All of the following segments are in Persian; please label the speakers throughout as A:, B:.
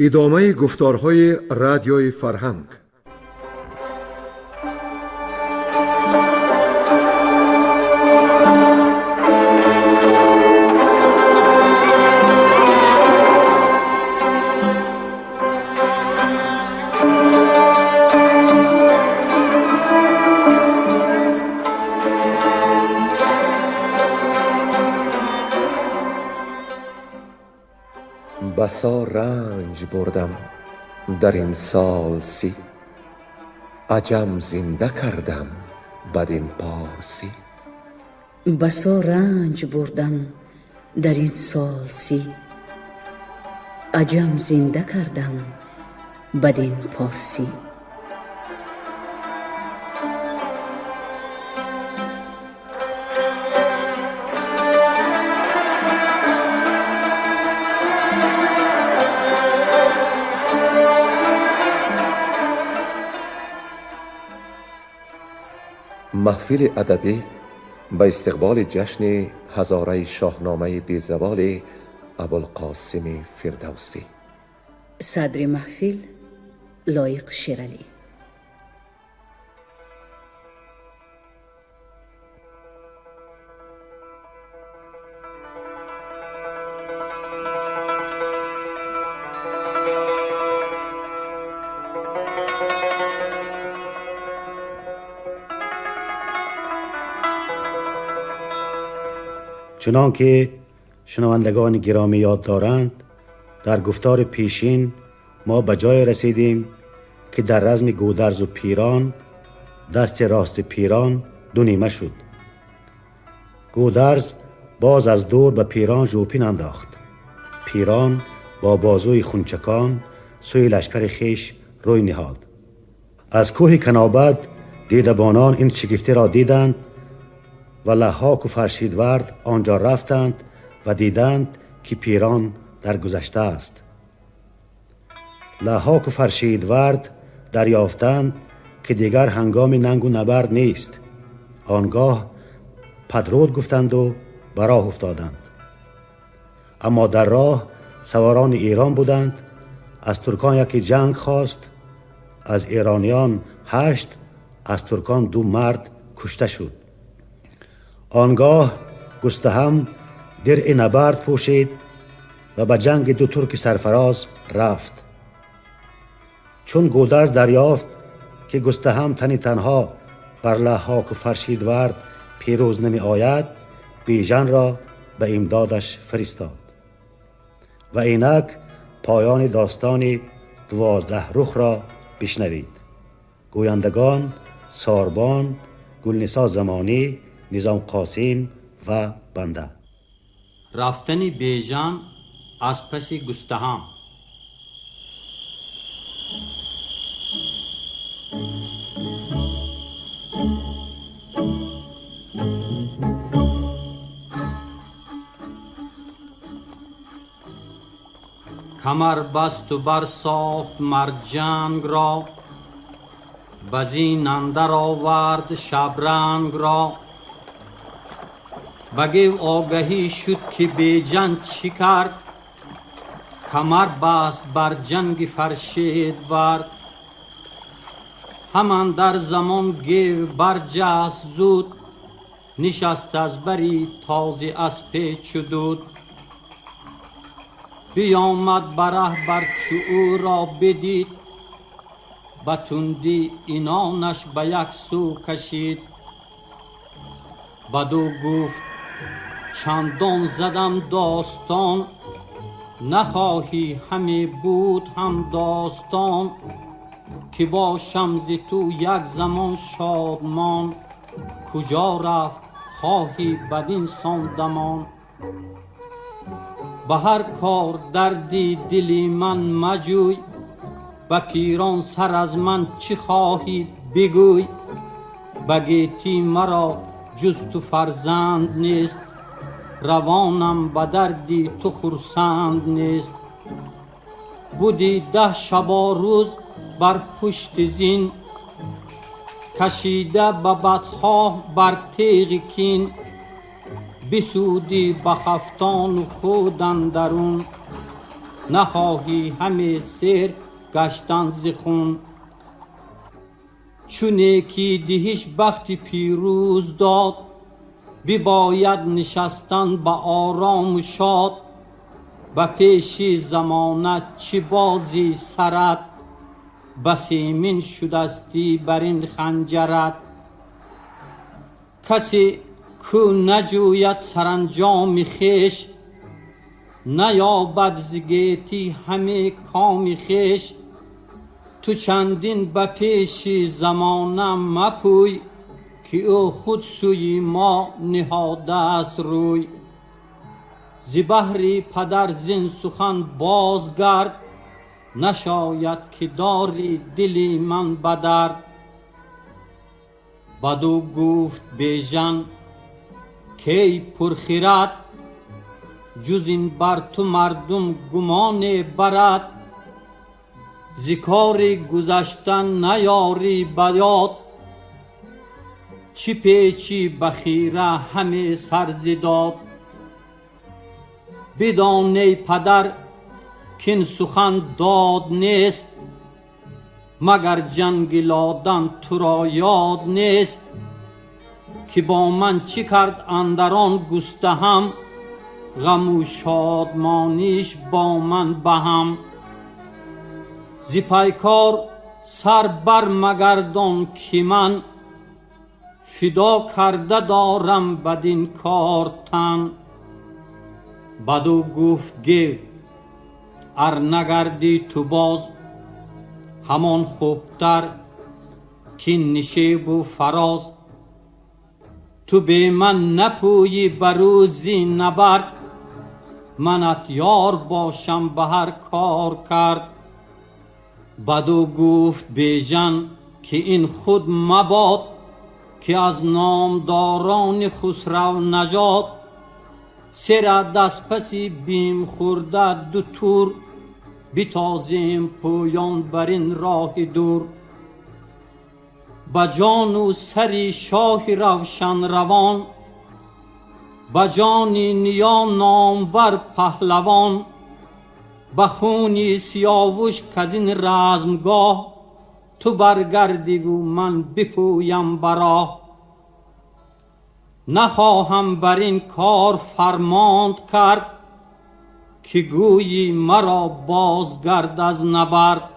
A: ادامه گفتارهای رادیوی فرهنگ. بسا رنج بردم در این سال سی، عجم زنده کردم بدین پارسی.
B: بسا رنج بردم در این سال سی، عجم زنده کردم بدین پارسی.
A: محفل ادبی به استقبال جشن هزاره شاهنامه بیزوال ابوالقاسم فردوسی.
B: صدر محفل لایق شیرعلی.
C: چنان که شنوندگان گرامی یاد دارند، در گفتار پیشین ما به جای رسیدیم که در رزم گودرز و پیران دست راست پیران دو نیمه شد. گودرز باز از دور به پیران ژوپین انداخت. پیران با بازوی خونچکان سوی لشکر خیش روی نهاد. از کوه کنابد دیدبانان این شگفتی را دیدند و لحاک و فرشیدورد آنجا رفتند و دیدند که پیران در گذشته است. لحاک و فرشیدورد دریافتند که دیگر هنگام ننگ و نبرد نیست. آنگاه پدرود گفتند و به راه افتادند. اما در راه سواران ایران بودند. از ترکان یکی جنگ خواست. از ایرانیان 8، از ترکان 2 مرد کشته شد. آنگاه گستهم درع نبرد پوشید و به جنگ 2 ترک سرفراز رفت. چون گودرز دریافت که گستهم تنی تنها بر لحاک و فرشیدورد پیروز نمی آید، بیژن را به امدادش فرستاد. و اینک پایان داستان 12 رخ را بشنوید. گویندگان ساربان، گلنسا زمانی، نظام قاسم و بنده.
D: رفتن بیژن از پس گستهم. کمر بست و برساخت مرد جنگ را، بزین اندر آورد شبرنگ را. بگیو آگهی شد که بیژن چی کرد، کمر بست بر جنگ فرشیدورد. همان در زمان گیو برجست زود، نشست از بری تازی اسپ چدود. بیامد بره بر چو او را بدید، به تندی اینانش به یک سو کشید. بدو گفت چندان زدم داستان، نخواهی همی بود هم داستان. که باشم ز تو یک زمان شادمان، کجا رفت خواهی بدین سان دمان. به هر کار دردی دلی من مجوی، به پیران سر از من چی خواهی بگوی. بگیتی مرا جز تو فرزند نیست، روانم به دردی تو خرسند نیست. بودی 10 شبا روز بر پشت زین، کشیده به بدخواه بر تیغ کین. بسودی به خفتان و خود اندرون، نخواهی همه سیر گشتن ز خون. چون نیکی دهیش بخت پیروز داد، بباید نشستن به آرام و شاد. به پیش زمانت چه بازی سرت، بسیمین شدستی بر این خنجرت. کسی کو نجوید سرانجام خویش، نیابد ز گیتی همه کام خویش. تو چندین به پیش زمانه مپوی، که او خود سوی ما نهاده است روی. ز بهر پدر زین سخن بازگرد، نشاید که داری دلی من به درد. بدو گفت بیژن کی پرخیرد، جز این بر تو مردم گمان برد. ز کار گذشتن نیاری به یاد، چی پیچی بخیره همه سر ز داد. بدان ای پدر کین سخن داد نیست، مگر جنگ لادن تو را یاد نیست. که با من چی کرد اندران گسته هم، غم و شادمانیش با من به هم. ز پیکار سر بر مگردان که من، فدا کرده دارم بدین کار تن. بدو گفت گیو ار نگردی تو باز، همان خوبتر که نشیب و فراز. تو به من نپویی بروزی نبرد، منت یار باشم به هر کار کرد. بدو گفت بیژن که این خود مباد، که از نامداران خسرو نژاد. سر دست پسی بیم خورده دو تور، بتازیم پویان بر این راه دور. به جان و سری شاه روشن روان، به جان نیا نامور پهلوان. به خونی سیاوش کز این رزمگاه، تو برگردی و من بپویم براه. نخواهم بر این کار فرماند کرد، که گویی مرا بازگرد از نبرد.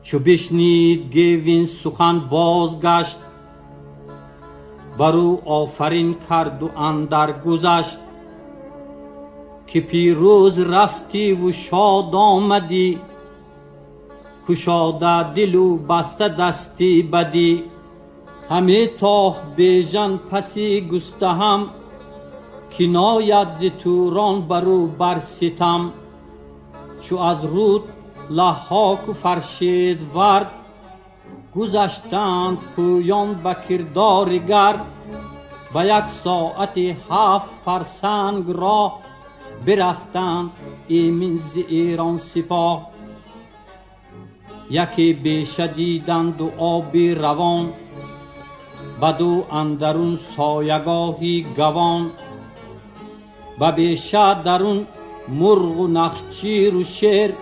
D: چو بشنید گیو این سخن بازگشت، برو آفرین کرد و اندر گذشت. که پیروز رفتی و شاد آمدی، گشاده دل و بسته دستی بدی. همه تاخ بیژن پسی گسته هم، که ناید ز توران برو بر ستم. چو از رود ضحاک و فرشید ورد، گذشتند پویان به کردار گرد. به یک ساعت 7 فرسنگ راه، برفتند ایمن ز ایران سپاه. یکی بیشه دیدند و آبی روان، بدو اندرون سایگاهی گوان. به بیشه درون مرغ و نخچیر و شیر،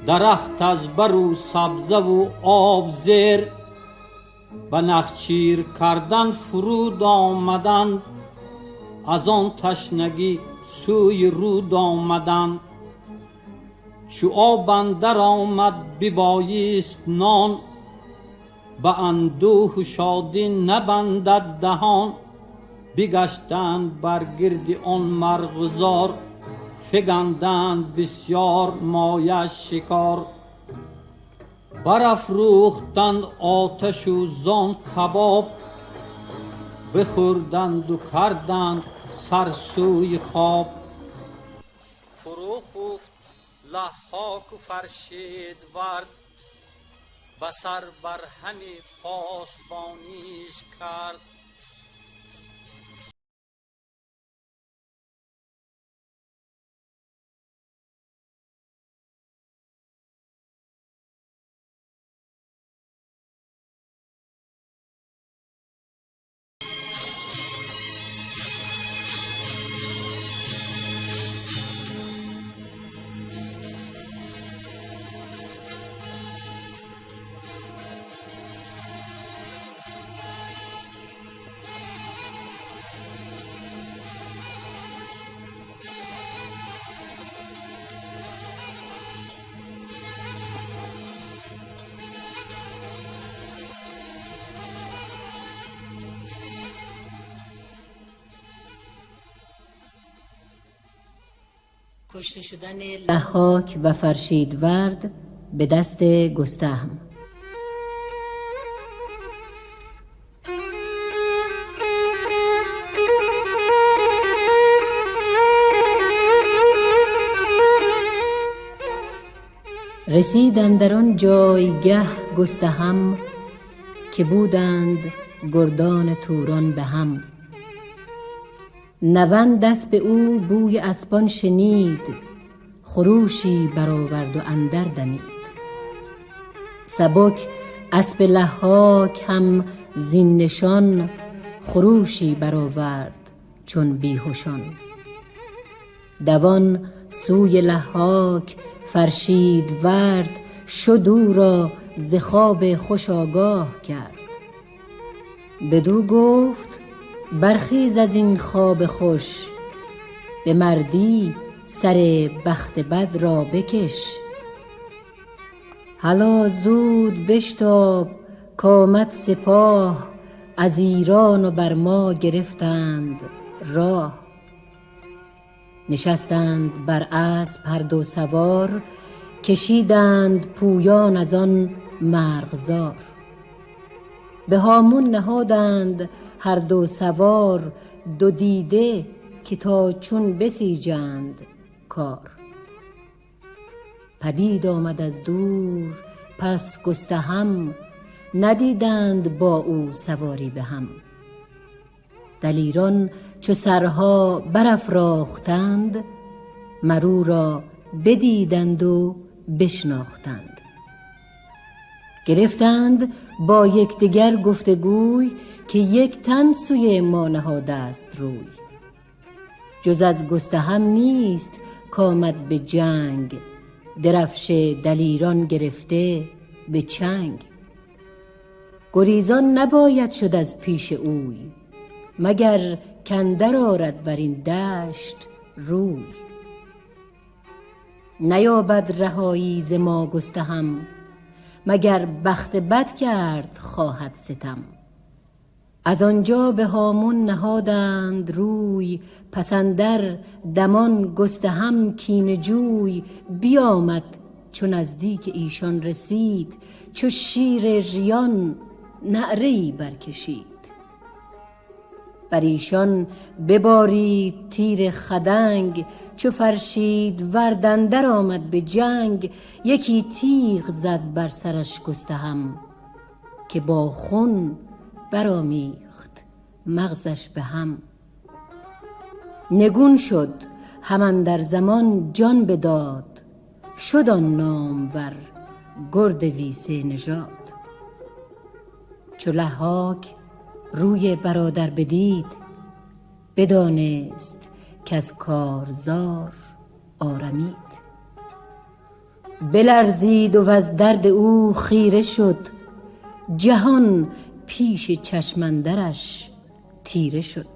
D: درخت از بر و سبزه و آب زیر. به نخچیر کردن فرود آمدند، از آن تشنگی سوی رود آمدند. چو آب اندر آمد ببایست نان، به اندوه و شادی نبندد دهان. بگشتند بر گرد آن مرغزار، فگندند بسیار مایه شکار. برافروختند آتش و زان کباب، بخوردند و کردند سر سوی خواب. فرو خفت ضحاک و فرشید ورد، بسر بر همی پاسبانیش کرد.
B: کشته شدن ضحاک و فرشیدورد به دست گستهم. رسیدم در آن جایگه گستهم، که بودند گردان توران به هم. نوند دست به او بوی اسبان شنید، خروشی برآورد و اندر دمید. سبک اسب لحاک هم زین نشان، خروشی برآورد چون بیهوشان. دوان سوی لحاک فرشیدورد، شد او را ز خواب خوش آگاه کرد. بدو گفت برخیز از این خواب خوش، به مردی سر بخت بد را بکش. هلا زود بشتاب کآمد سپاه، از ایران و بر ما گرفتند راه. نشستند بر اسب هر دو سوار، کشیدند پویان از آن مرغزار. به هامون نهادند هر دو سوار، دو دیده که تا چون بسیجند کار. پدید آمد از دور پس گستهم، ندیدند با او سواری به هم. دلیران چو سرها برافراختند، مر او را بدیدند و بشناختند. گرفتند با یکدیگر گفتگوی، که یک تن سوی ما نهاده است روی. جز از گستهم نیست کآمد به جنگ، درفش دلیران گرفته به چنگ. گریزان نباید شد از پیش اوی، مگر کاندر آرد بر این دشت روی. نیابد رهایی ز ما گستهم، مگر بخت بد کرد خواهد ستم. از آنجا به هامون نهادند روی، پس اندر دمان گستهم کینه جوی. بیامد چو نزدیک ایشان رسید، چو شیر ژیان نعره ای برکشید. بر ایشان ببارید تیر خدنگ، چو فرشیدورد اندر آمد به جنگ. یکی تیغ زد بر سرش گستهم، که با خون برآمیخت مغزش به هم. نگون شد هم اندر زمان جان بداد، شد آن نامور گرد ویسه نژاد. چو لحاک روی برادر بدید، بدانست کز کارزار آرمید. بلرزید و از درد او خیره شد، جهان پیش چشم اندرش تیره شد.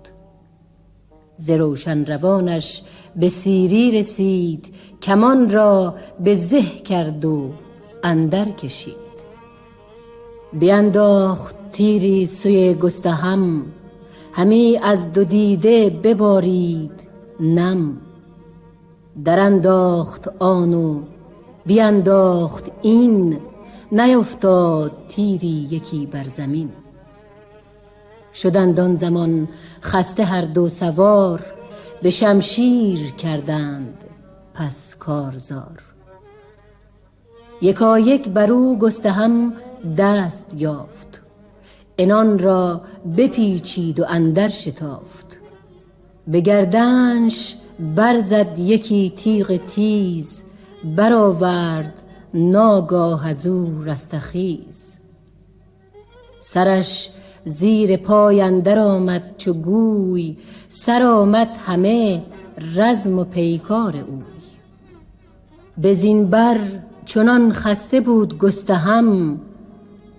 B: ز روشن روانش به سیری رسید، کمان را به زه کرد و اندر کشید. بینداخت تیری سوی گستهم، همی از دو دیده ببارید نم. در انداخت آن و بینداخت این، نیفتاد تیری یکی بر زمین. شدند آن زمان خسته هر دو سوار، به شمشیر کردند پس کارزار. یکایک بر او گستهم دست یافت، عنان را بپیچید و اندر شتافت. به گردنش برزد یکی تیغ تیز، برآورد ناگاه از او رستخیز. سرش زیر پای اندر آمد چو گوی، سر آمد همه رزم و پیکار اوی. به زین بر چنان خسته بود گستهم،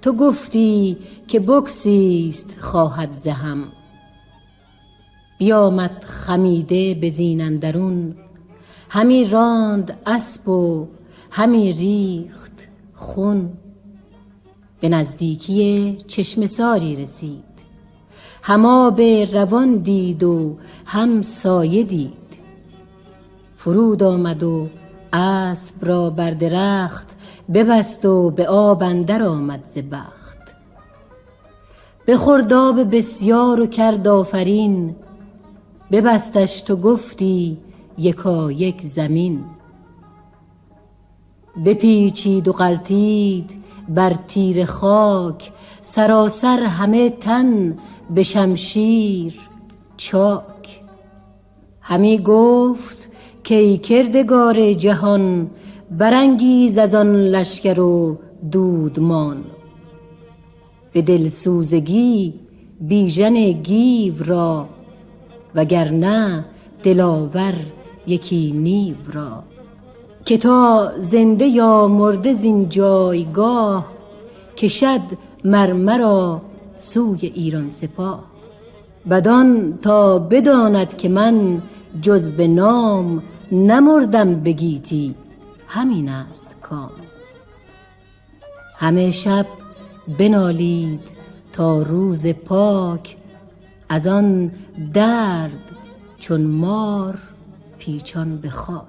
B: تو گفتی که بگسیست خواهد ز هم. بیامد خمیده به زین اندرون، همی راند اسب و همی ریخت خون. به نزدیکی چشمه ساری رسید، هم آب روان دید و هم سایه دید. فرود آمد و اسب را بر درخت ببست و به آب اندر آمد ز بخت. بخورد آب بسیار و کرد آفرین، ببستش تو گفتی یکایک زمین. بپیچید و غلتید بر تیر خاک، سراسر همه تن به شمشیر چاک. همی گفت کای کردگار جهان، برانگیز از آن لشکر و دودمان. به دلسوزگی بیژن گیو را، وگرنه دلاور یکی نیو را. که تا زنده یا مرده زین جایگاه، کشد مر مرا سوی ایران سپاه. بدان تا بداند که من جز به نام، نمردم به گیتی همین است کام. همه شب بنالید تا روز پاک، از آن درد چون مار پیچان به خاک.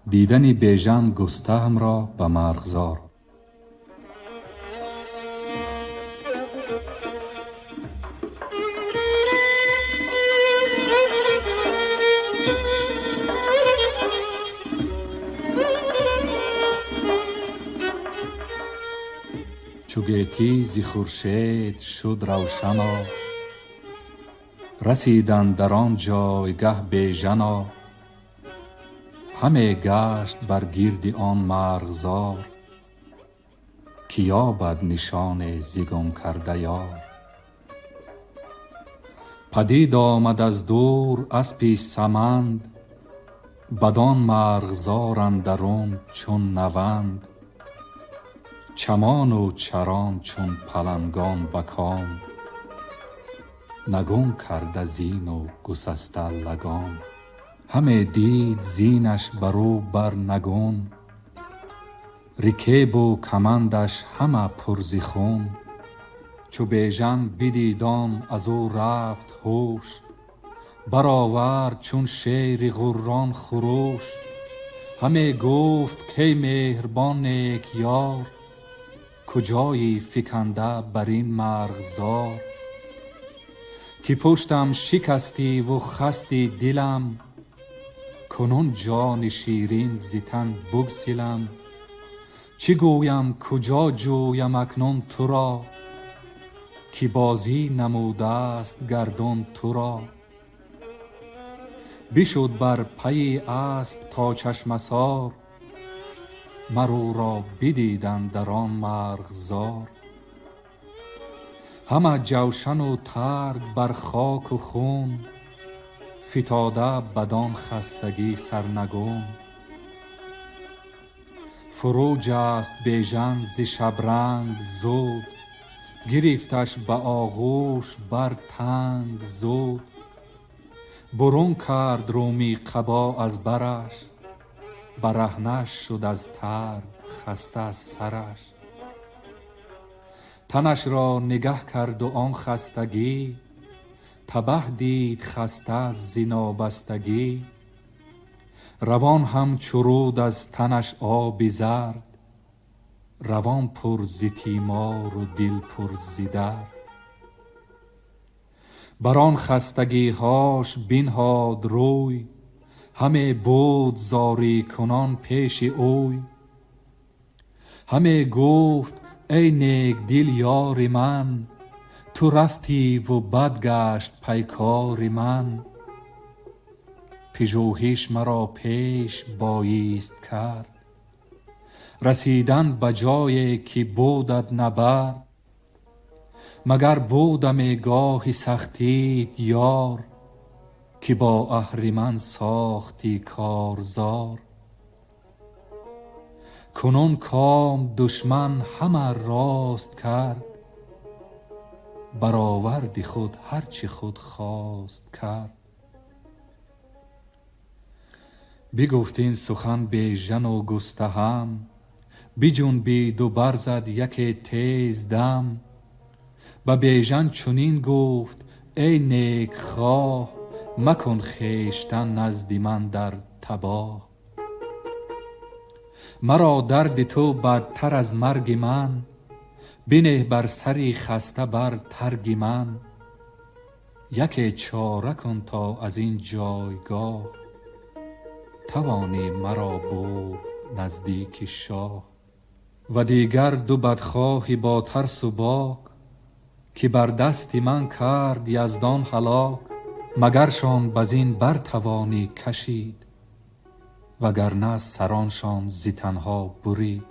E: دیدن بیژن گستهم را به مرغزار. چو گیتی ز خورشید شد روشنا، رسیدند در آن جایگه بیژنا. همه گشت بر گرد آن مرغزار، که یابد نشان ز گم کرده یار. پدید آمد از دور اسپی سمند، بدان مرغزار اندرون چون نوند. چمان و چران چون پلنگان بکام، نگون کرده زین و گسسته لگام. همه دید زینش برو بر نگون، رکیب و کمندش همه پر ز خون. چو بیژن بدید آن از او رفت هوش، برآورد چون شیر غران خروش. همه گفت کای مهربان نیک یار، کجایی فکنده بر این مرغزار. که پشتم شکستی و خستی دلم، کنون جان شیرین ز تن بگسلم. چه گویم کجا جویم اکنون تو را، که بازی نموده است گردون تو را. بشد بر پی اسب تا چشمسار، مرو را بدیدن در آن مرغزار. همه جوشن و ترگ بر خاک و خون، فتاده بدان خستگی سرنگون. فرو جست بیژن ز شبرنگ زود، گرفتش به آغوش بر تنگ زود. برون کرد رومی قبا از برش، برهنه شد از ترگ خسته از سرش. تنش را نگه کرد و آن خستگی، تبه دید خسته ز نابستگی. روان همچو رود از تنش آب زرد، روان پر ز تیمار و دل پر ز درد. بر آن خستگی هاش بنهاد روی، همه بود زاری کنان پیش اوی. همه گفت ای نیک دل یار من، تو رفتی و بد گشت پیکار من. پژوهش مرا پیش بایست کرد، رسیدن به جایی که بودت نبرد. مگر بودم گاه سختیت یار، که با اهریمن ساختی کارزار. کنون کام دشمن همه راست کرد، برآورد خود هرچی خود خواست کرد. بگفت این سخن بیژن و گستهم، بجنبید و برزد یک تیز دم. به بیژن چنین گفت ای نیک خواه، مکن خویشتن نزد من در تباه. مرا درد تو بدتر از مرگ من، بنه بر سری خسته بر ترگ من. یک چاره کن تا از این جایگاه، توانی مرا برد نزدیک شاه. و دیگر دو بدخواهی با ترس و باک، که بر دست من کرد یزدان هلاک. مگرشان بزین بر توانی کشید، وگرنه سرانشان زی تنها برید.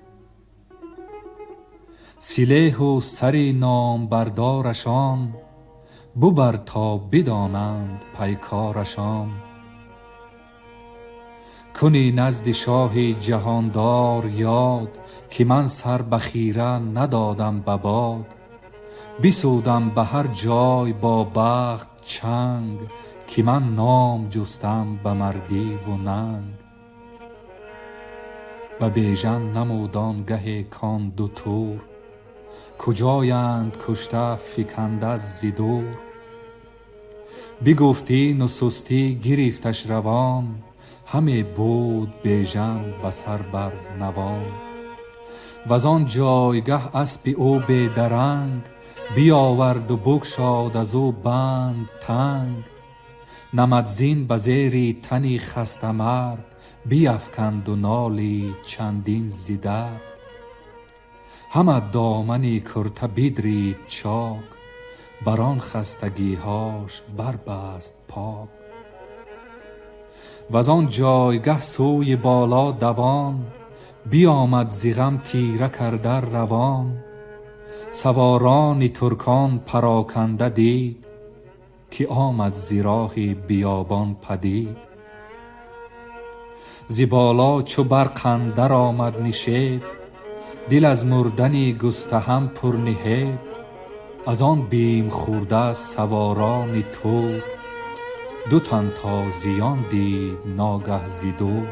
E: سلیح و سری نام بردارشان، ببر تا بدانند پیکارشان. کنی نزد شاه جهاندار یاد، که من سر به خیره ندادم به باد. بسودم به هر جای با بخت چنگ، که من نام جستم به مردی و ننگ. به بیژن نمودان گه کان دو تور، کجایند کشته فکنده زی دور. بگفتی نسستی گرفتش روان، همه بود بیژن به سر بر نوان. وزان جایگه اسب او بیدرنگ، بیاورد و بگشاد از او بند تنگ. نمدزین به زیر تنی خسته مرد، بیفکند و نالی چندین ز درد. همه دامنی کرته بدرید چاک، بران خستگیهاش بربست پاک. وزان جایگه سوی بالا دوان، بیامد ز غم تیره کرده روان. سواران ترکان پراکنده دید، که آمد ز راه بیابان پدید. ز بالا چو برق اندر آمد نشیب، دل از مردنی گستهم پر نهیب. از آن بیم خورده سواران تور، دو تن تازیان دید ناگه ز دور.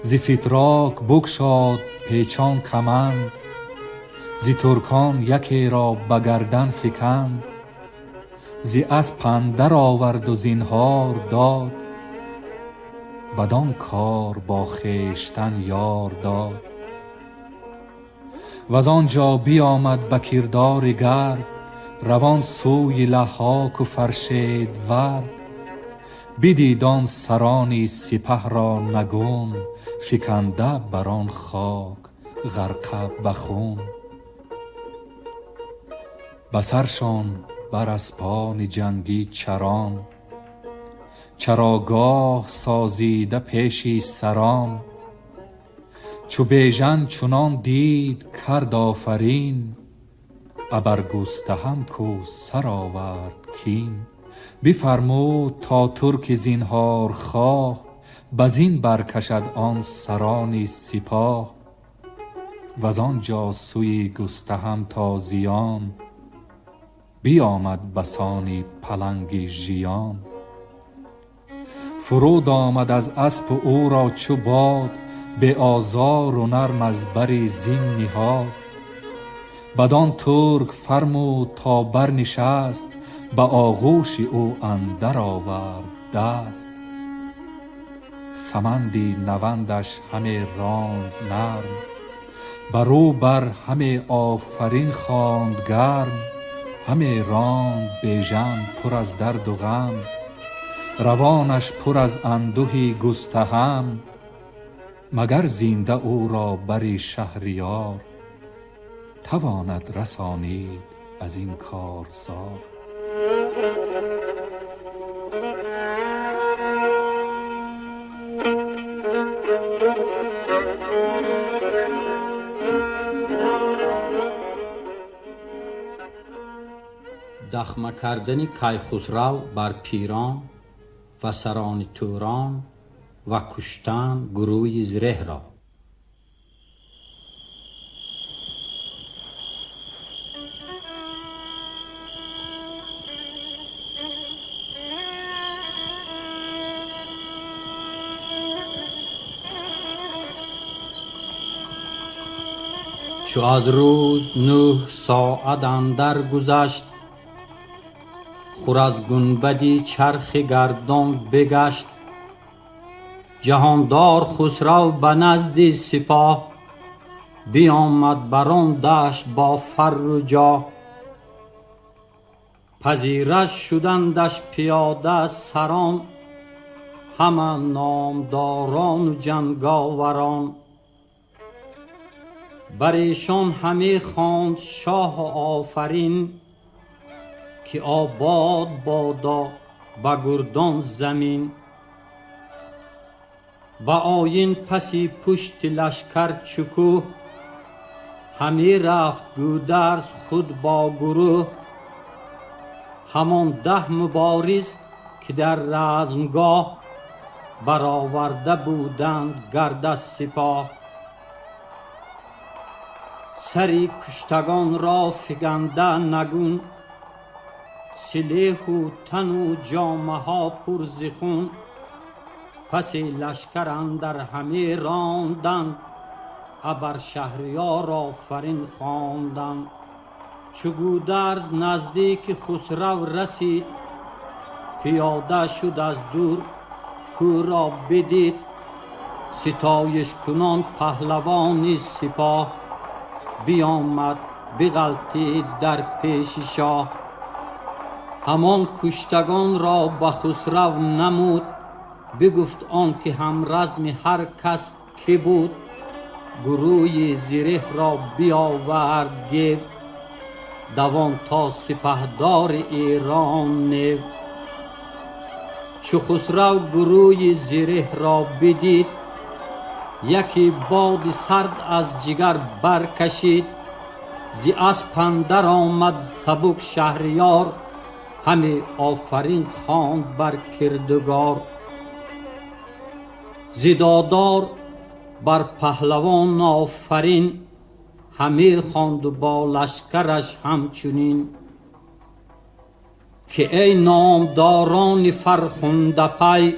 E: ز فتراک بگشاد پیچان کمند، ز ترکان یکی را به گردن فکند. ز اسپ اندر آورد و زینهار داد، بدان کار با خویشتن یار داد. وزان جا بیامد به کردار گرد، روان سوی لحاک و فرشید ورد. بدید آن سران سپه را نگون، فکنده بران خاک غرقه به خون. به سرشان بر اسپان جنگی چران، چراگاه سازیده پیشی سران. چو بیژن چنان دید کرد آفرین، ابر گستهم کو سر آورد کین. بفرمود تا ترک زینهار خواه، بزین برکشد آن سران سپاه. وزان جا سوی گستهم تازیان، بیامد بسانی پلنگ ژیان. فرود آمد از اسپ او را چو باد، به آزار و نرم از بر زین نهاد. بدان ترک فرمود تا برنشست، به آغوش او اندر آورد دست. سمندی نوندش همه راند نرم، برو بر همه آفرین خواند گرم. همه راند بیژن پر از درد و غم، روانش پر از اندوهی گستهم. مگر زنده او را بر شهریار، تواند رسانید از این کارزار.
D: دخمه کردن کیخسرو بر پیران و سران توران و کشتن گروه زره را. چو از روز 9 ساعت اندر گذشت، خور از گنبدی چرخ گردان بگشت. جهاندار خسرو به نزد سپاه، بیامد بران دشت با فر و جاه. پذیرش شدندش پیاده سران، همه نامداران و جنگاوران. بر ایشان همی خواند شاه آفرین، که آباد بادا به گردان زمین. به آیین پسی پشت لشکر چکوه، همی رفت گودرز خود با گروه. همان 10 مبارز که در رزمگاه، برآورده بودند گرد از سپاه. سری کشتگان را فگنده نگون، سلیح و تن و جامه ها پر ز خون. پس لشکر اندر همی راندند، ابر شهریار آفرین خواندند. چو گودرز نزدیک خسرو رسید، پیاده شد از دور کو را بدید. ستایش کنان پهلوانی سپاه، بیامد بغلتید در پیش شاه. همان کشتگان را به خسرو نمود، بگفت آن که هم رزم هر کس که بود. گروه زره را بیاورد گرد، دوان تا سپهدار ایران نیو. چو خسرو گروه زره را بدید، یکی باد سرد از جگر برکشید. ز اسپ اندر آمد سبک شهریار، همی آفرین خواند بر کردگار. ز دادار بر پهلوان آفرین، همی خواند و با لشکرش همچنین. که ای نامداران فرخنده پی،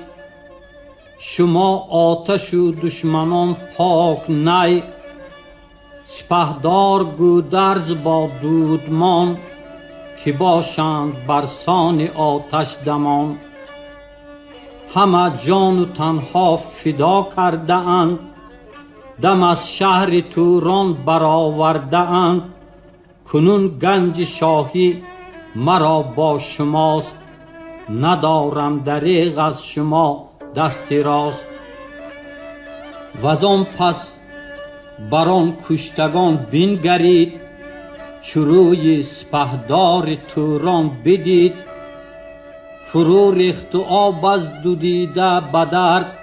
D: شما آتش و دشمنان پاک نی. سپهدار گودرز با دودمان، که باشند برسان آتش دمان. همه جان و تنها فدا کرده اند، دم از شهر توران برآورده اند. کنون گنج شاهی مرا با شماست، ندارم دریغ از شما دست راست. وزان پس بران کشتگان بنگرید، چو روی سپهدار توران بدید. فرو ریخت و آب از دو دیده به درد،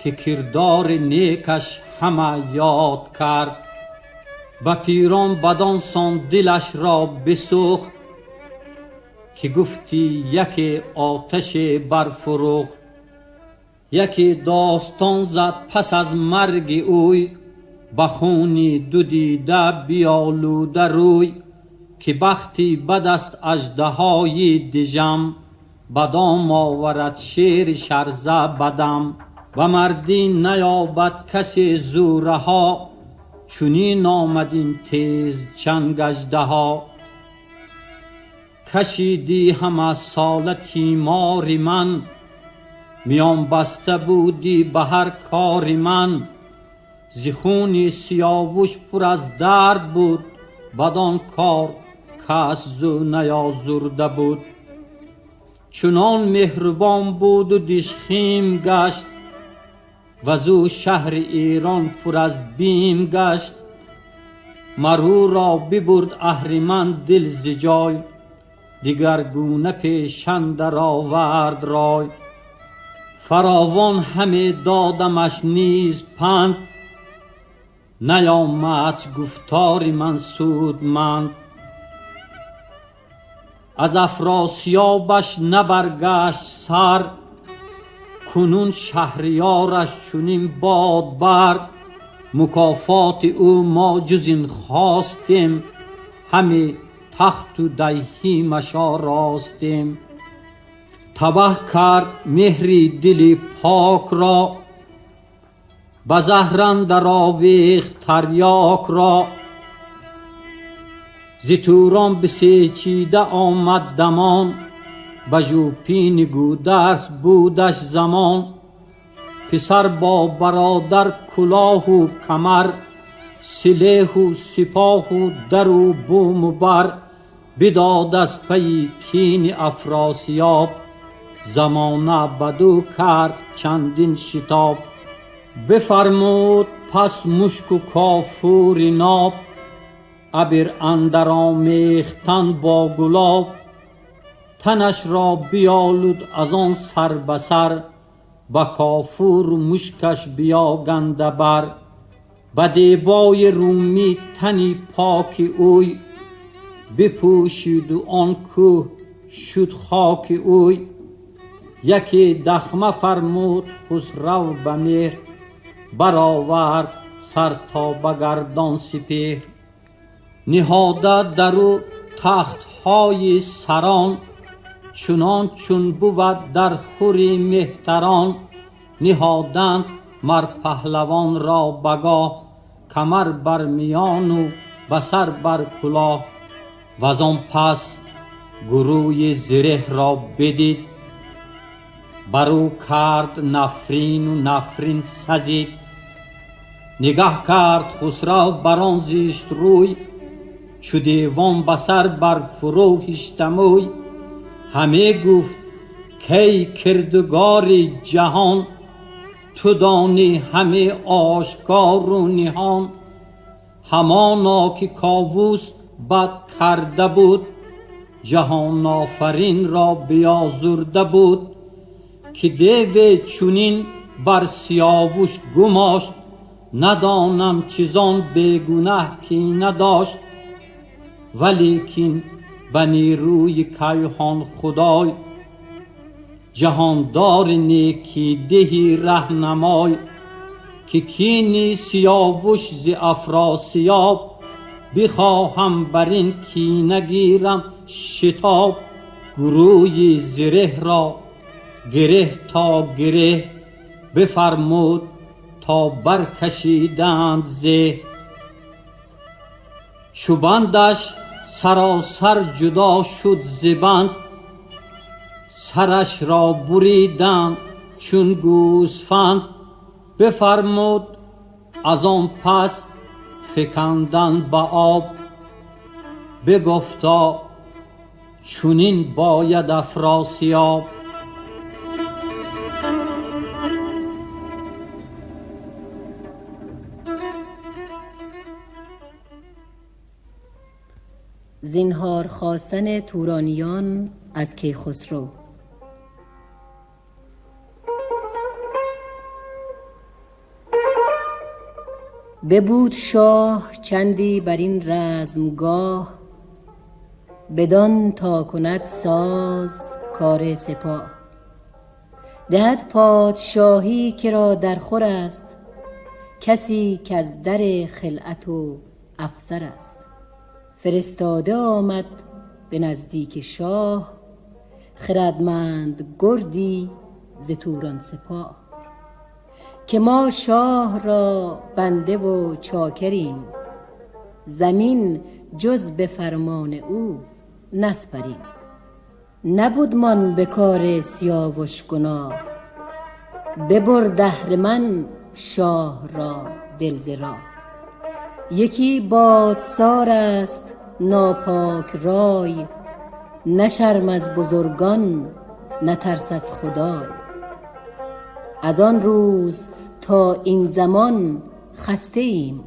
D: که کردار نیکش همه یاد کرد. به پیران بدان سان دلش را بسوخت، که گفتی یکی آتش برفروخت. یکی داستان زد پس از مرگ اوی، به خونی دو دیده بیالوده روی. که بختی بد است اژدهای دژم، بدام آورد شیر شرزه بدم. و مردی نیابد کسی زورها، چنین آمد این تیز چنگ اژدها. کشیدی همه ساله تیمار من، میان بسته بودی به هر کار من. ز خون سیاوش پر از درد بود، بدان کار کس زو نیازرده بود. چنان مهربان بود و دژخیم گشت، وزو شهر ایران پر از بیم گشت. مرو را ببرد اهریمن دل ز جای، دگرگونه پیش اندر آورد رای. فراوان همه دادمش نیز پند، نیامد گفتار من سودمند. از افراسیابش نبرگشت سر، کنون شهریارش چنین باد برد. مکافات او ما جز این خواستیم، همه تخت و دیهیمش آراستیم. تبه کرد مهری دلی پاک را، به زهر اندر آویخت تریاک را. ز توران بسیچیده آمد دمان، بژوپین گودرز بودش زمان. پسر با برادر کلاه و کمر، سلیح و سپاه و در و بوم و بر. بداد از پی کین افراسیاب، زمانه بدو کرد چندین شتاب. بفرمود پس مشک و کافور ناب، عبیر اندر آمیختن با گلاب. تنش را بیالود از آن سر به سر، با کافور مشکش بیاگنده بر. به دیبای رومی تنی پاک اوی، بپوشید و آن کوه شد خاک اوی. یکی دخمه فرمود خسرو به مهر، برآورد سر تا به گردان سپهر. نهاده در او تخت های سران، چنان چون بود در خوری مهتران. نهادند مر پهلوان را بگاه، کمر بر میان و بسر بر کلاه. وز آن پس گروی زره را بدید، برو کرد نفرین و نفرین سزید. نگه کرد خسرو بر آن زشت روی، چو دیوان بسر بر فروهشت موی. همه گفت کی کردگار جهان، تو دانی همه آشکار و نهان. همانا که کاووس بد کرده بود، جهان آفرین را بیازرده بود. که دیو چونین بر سیاوش گماشت، ندانم چیزان بیگناه کی نداشت. ولیکن به نیروی کیهان خدای، جهاندار نیکی دهی رهنمای. که کینی سیاوش ز افراسیاب، بخواهم بر این کینه گیرم شتاب. گروی زره را گره تا گره، بفرمود تا برکشیدند زه. چو بندش سراسر جدا شد ز بند، سرش را بریدند چون گوسفند. بفرمود از آن پس فکندن به آب، بگفتا چونین باید افراسیاب.
B: زینهار خواستن تورانیان از کیخسرو. ببود شاه چندی بر این رزمگاه، بدان تا کند ساز کار سپاه. دهد پادشاهی که را در خور است، کسی که از در خلعت و افسر است. فرستاده آمد به نزدیک شاه، خردمند گردی ز توران سپاه. که ما شاه را بنده و چاکریم، زمین جز به فرمان او نسپریم. نبودمان به کار سیاوش گناه، ببرد اهرمن شاه را دل ز راه. یکی بادسار است ناپاک رای، نه شرم از بزرگان نه ترس از خدای. از آن روز تا این زمان خسته ایم،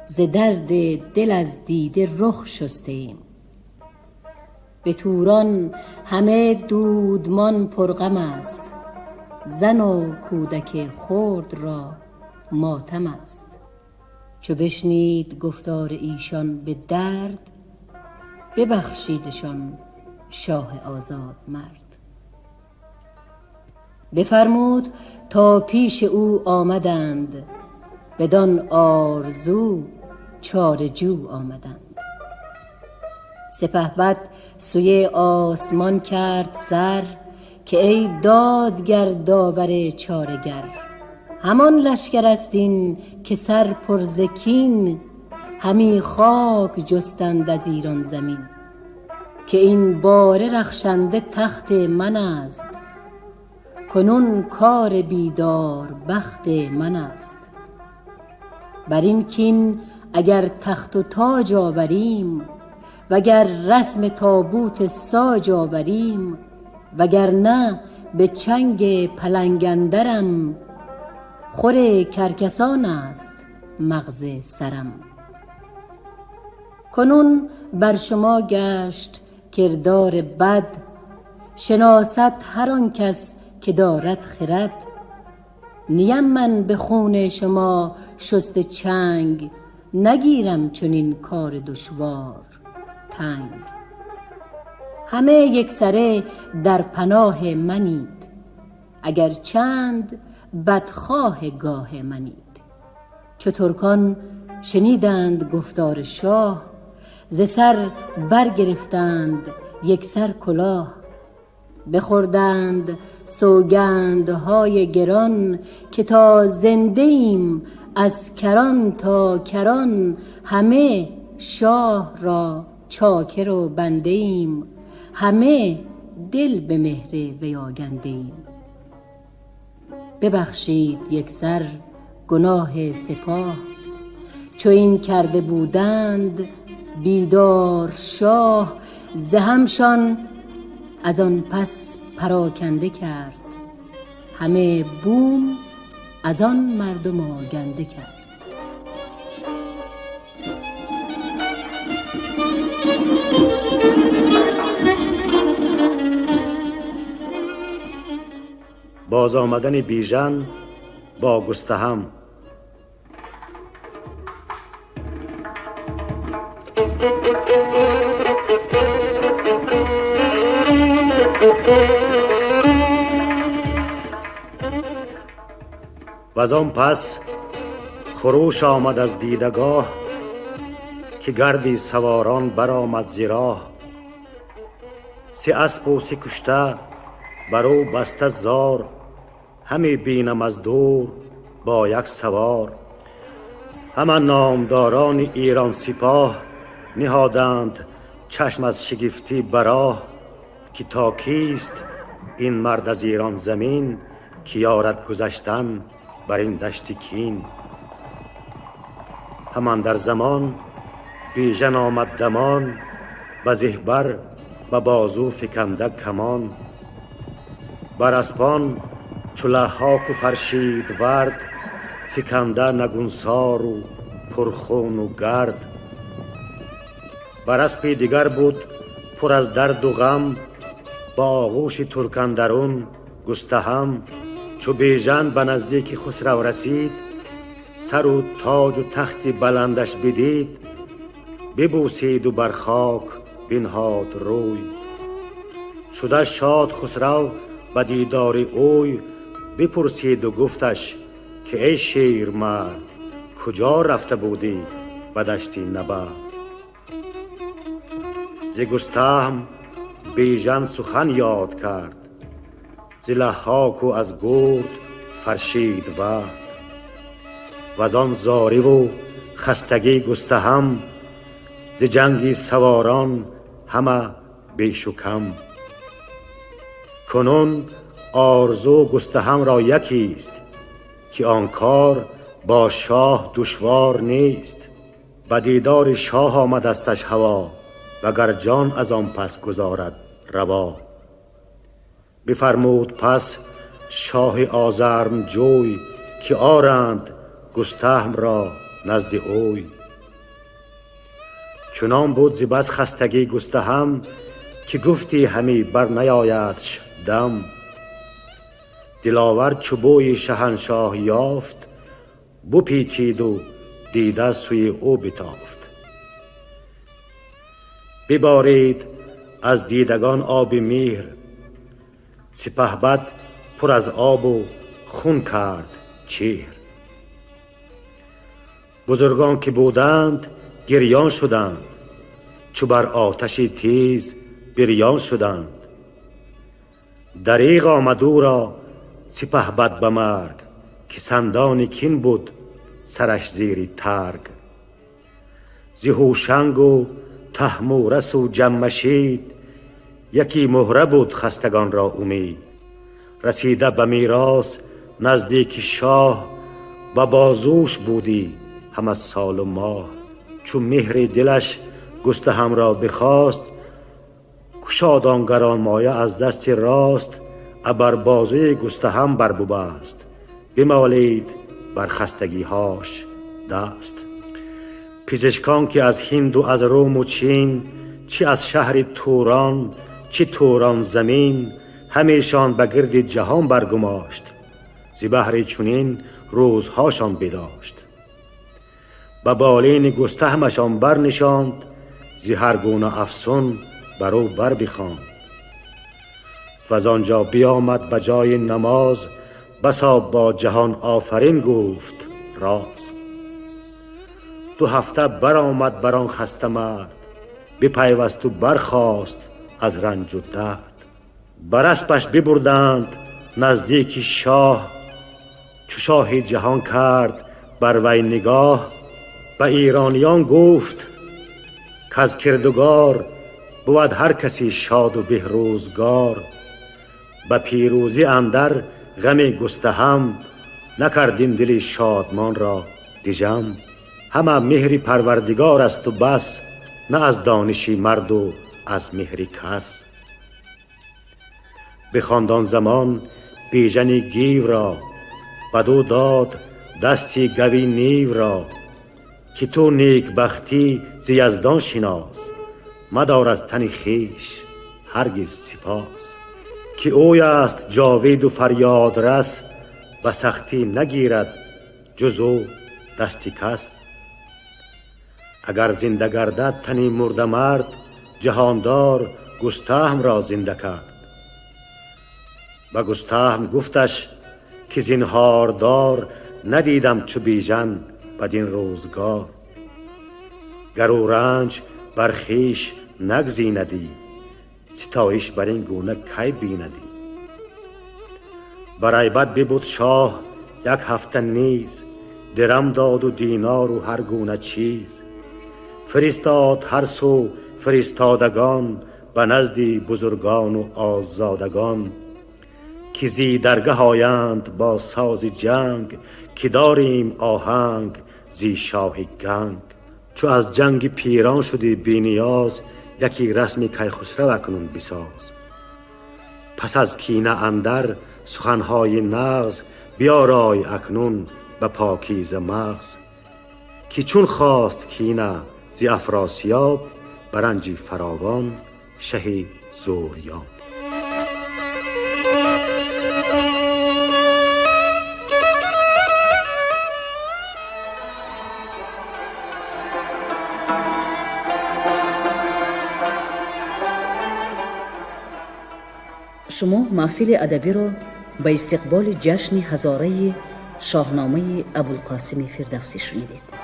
B: ز درد دل از دیده رخ شسته ایم. به توران همه دودمان پرغم است، زن و کودک خرد را ماتم است. چو بشنید گفتار ایشان به درد، ببخشیدشان شاه آزاد مرد. بفرمود تا پیش او آمدند، بدان آرزو چاره جو آمدند. سپهبد سوی آسمان کرد سر، که ای دادگر داور چاره‌گر. همان لشکر است این که سر پر ز کین، همی خاک جستند از ایران زمین، که این باره رخشنده تخت من است، کنون کار بیدار بخت من است. بر این کین اگر تخت و تاج آوریم، وگر رسم تابوت ساج آوریم، وگر نه به چنگ پلنگ اندرم، خور کرکسان است مغز سرم. کنون بر شما گشت کردار بد، شناسد هر آن کس که دارد خرد. نیم من به خون شما شست چنگ، نگیرم چنین کار دشوار تنگ. همه یکسره در پناه منید، اگر چند بدخواه گاه منید. چو ترکان شنیدند گفتار شاه، ز سر برگرفتند یکسر کلاه. بخوردند سوگندهای گران، که تا زنده ایم از کران تا کران. همه شاه را چاکر و بنده ایم، همه دل به مهر وی آگنده ایم. ببخشید یکسر گناه سپاه، چو این کرده بودند بیدار شاه. زهمشان از آن پس پراکنده کرد، همه بوم از آن مردم آگنده کرد.
C: باز آمدن بیژن با گستهم. و آن پس خروش آمد از دیدگاه، که گردی سواران برآمد ز راه. سه اسپ و سه کشته برو بسته زار، همی بینم از دور با یک سوار. همان نامداران ایران سپاه، نهادند چشم از شگفتی براه. که تا کیست این مرد از ایران زمین، که یارد گذشتن بر این دشت کین. همان در زمان بیژن آمد دمان، به زهبر به بازو فکنده کمان. بر اسپان چو لحاک و فرشید ورد، فکنده نگونسار و پرخون و گرد. بر اسپی دیگر بود پر از درد و غم، با آغوش ترکاندرون گستهم. چو بیژن به نزدیک خسرو رسید، سر و تاج و تخت بلندش بدید. ببوسید و بر خاک بنهاد روی، شده شاد خسرو به دیدار اوی. بپرسید و گفتش که ای شیر مرد، کجا رفته بودی به دشت نبرد. ز گستهم بیژن سخن یاد کرد، ز لحاک و از گرد فرشید ورد. و آن زاری و خستگی گستهم، ز جنگی سواران همه بیش و کم. کنون آرزو گستهم را یکی است، که آن کار با شاه دشوار نیست. به دیدار شاه آمدستش هوا، وگر جان از آن پس گذارد روا. بفرمود پس شاه آزرم جوی، که آرند گستهم را نزد اوی. چنان بود ز بس خستگی گستهم، که گفتی همی بر نیایدش دم. دلاور چو بوی شهنشاه یافت، بپیچید و دیده سوی او بتافت. ببارید از دیدگان آب مهر، سپهبد پر از آب و خون کرد چهر. بزرگان که بودند گریان شدند، چو بر آتش تیز بریان شدند. دریغ آمد او را سپهبد به مرگ، که سندان کین بود سرش زیر ترگ. ز هوشنگ و طهمورث و جمشید، یکی مهره بود خستگان را امید. رسیده به میراث نزدیک شاه، و بازوش بودی هم از سال و ماه. چون مهر دلش گستهم را بخواست، کشاد آن گرانمایه از دست راست. ابر بازوی گستهم بر ببست، بمالید بر خستگی هاش دست. پزشکان که از هند و از روم و چین، چی از شهر توران چی توران زمین، همیشان به گرد جهان برگماشت. زی بهر چنین روزهاشان بداشت. به بالین گستهمشان برنشاند، زی هر گونه افسون بر او بر بخواند. و آنجا بیامد به جای نماز، بسا با جهان آفرین گفت راز. 2 هفته برآمد بر آن خسته مرد، بپیوست و برخاست از رنج و درد. بر اسپش ببردند نزدیک شاه، چو شاه جهان کرد بر وی نگاه. به ایرانیان گفت کز کردگار، بود هر کسی شاد و به روزگار. به پیروزی اندر غم گستهم، نکردین دل شادمان را دژم. همه مهر پروردگار است و بس، نه از دانشی مرد و از مهر کس. بخواند آن زمان بیژن گیو را، بدو داد دستی گوی نیو را. که تو نیک بختی ز یزدان شناس، مدار از تن خویش هرگز سپاس. که اوی است جاوید و فریاد رس، به سختی نگیرد جز او دستی کس. اگر زنده گردد تنی مرده مرد، جهاندار گستهم را زنده کرد. و گستهم گفتش که زنهار دار، ندیدم چو بیژن بدین روزگار. گر او رنج بر خویش نگزیندی، ستایش بر این گونه کی بیندی. بر ایبد ببود شاه 1 هفته نیز، درم داد و دینار و هر گونه چیز. فرستاد هر سو فرستادگان، به نزد بزرگان و آزادگان. که زی درگه آیند با ساز جنگ، که داریم آهنگ زی شاه گنگ. چو از جنگ پیران شدی بی نیاز، یکی رسم کیخسرو اکنون بساز. پس از کینه اندر سخنهای نغز، بیارای اکنون به پاکیزه مغز. که چون خواست کینه زی افراسیاب، برنجی فراوان شه زوریاب.
B: شما محفل ادبی را به استقبال جشن هزاره شاهنامه ابوالقاسم فردوسی شنیدید.